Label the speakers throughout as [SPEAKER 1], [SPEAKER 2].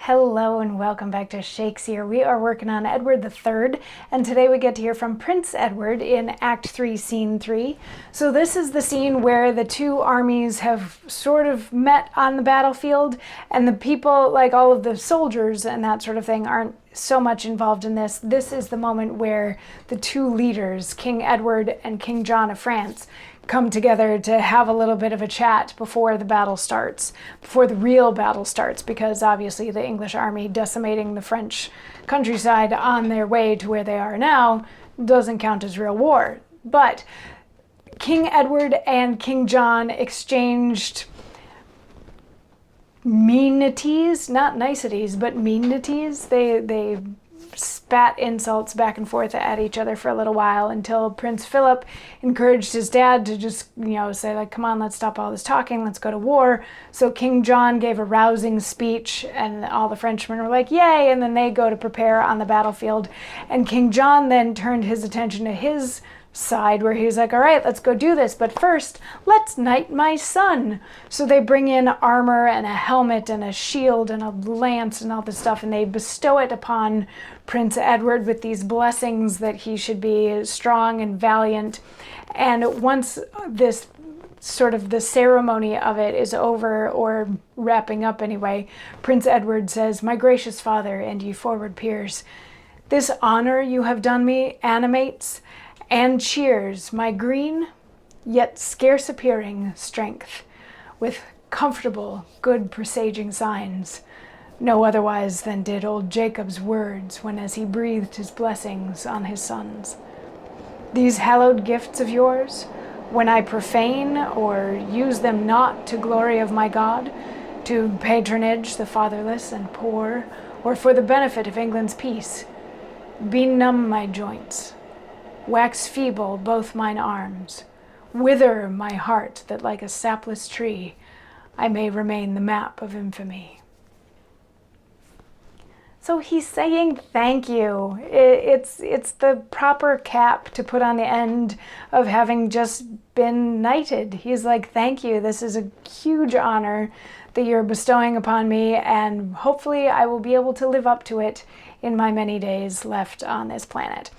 [SPEAKER 1] Hello and welcome back to Shakesyear. We are working on Edward III, and today we get to hear from Prince Edward in Act 3, Scene 3. So this is the scene where the two armies have sort of met on the battlefield, and the people, like all of the soldiers and that sort of thing, aren't so much involved in this. This is the moment where the two leaders, King Edward and King John of France, come together to have a little bit of a chat before the battle starts, before the real battle starts, because obviously the English army decimating the French countryside on their way to where they are now doesn't count as real war. But King Edward and King John exchanged meanities, not niceties, but meanities. They spat insults back and forth at each other for a little while until Prince Philip encouraged his dad to just, say like, come on, let's stop all this talking, let's go to war. So King John gave a rousing speech and all the Frenchmen were like, yay, and then they go to prepare on the battlefield. And King John then turned his attention to his side where he's like, all right, let's go do this, but first let's knight my son. So they bring in armor and a helmet and a shield and a lance and all this stuff, and they bestow it upon Prince Edward with these blessings that he should be strong and valiant. And once this sort of the ceremony of it is over, or wrapping up anyway, Prince Edward says, my gracious father and ye forward peers, this honor you have done me animates and cheers my green, yet scarce appearing strength, with comfortable, good presaging signs, no otherwise than did old Jacob's words when as he breathed his blessings on his sons. These hallowed gifts of yours, when I profane or use them not to glory of my God, to patronage the fatherless and poor, or for the benefit of England's peace, benumb my joints, wax feeble both mine arms, wither my heart that like a sapless tree I may remain the map of infamy. So he's saying thank you. It's the proper cap to put on the end of having just been knighted. He's like, thank you. This is a huge honor that you're bestowing upon me, and hopefully I will be able to live up to it in my many days left on this planet.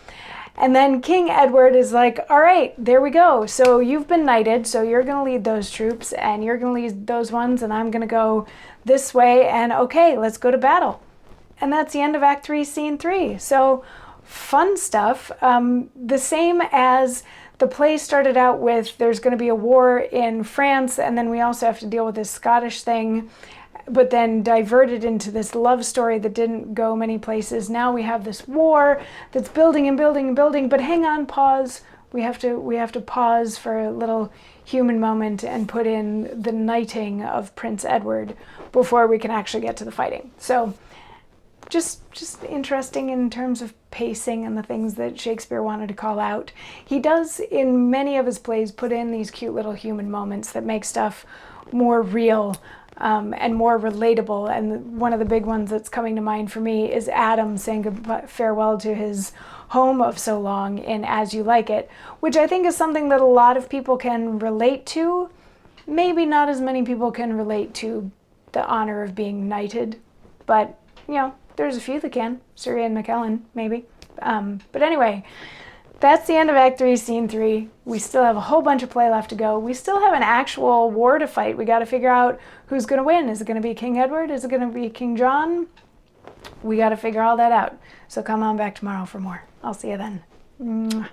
[SPEAKER 1] And then King Edward is like, all right, there we go. So you've been knighted, so you're going to lead those troops, and you're going to lead those ones, and I'm going to go this way, and okay, let's go to battle. And that's the end of Act 3, Scene 3. So fun stuff. The same as the play started out with, there's going to be a war in France, and then we also have to deal with this Scottish thing, but then diverted into this love story that didn't go many places. Now we have this war that's building and building and building, but hang on, pause. We have to pause for a little human moment and put in the knighting of Prince Edward before we can actually get to the fighting. So just interesting in terms of pacing and the things that Shakespeare wanted to call out. He does, in many of his plays, put in these cute little human moments that make stuff more real and more relatable. And one of the big ones that's coming to mind for me is Adam saying farewell to his home of so long in As You Like It, which I think is something that a lot of people can relate to. Maybe not as many people can relate to the honor of being knighted, but there's a few that can. Sir Ian McKellen, maybe. But anyway, that's the end of Act 3, Scene 3. We still have a whole bunch of play left to go. We still have an actual war to fight. We got to figure out who's going to win. Is it going to be King Edward? Is it going to be King John? We got to figure all that out. So come on back tomorrow for more. I'll see you then. Mwah.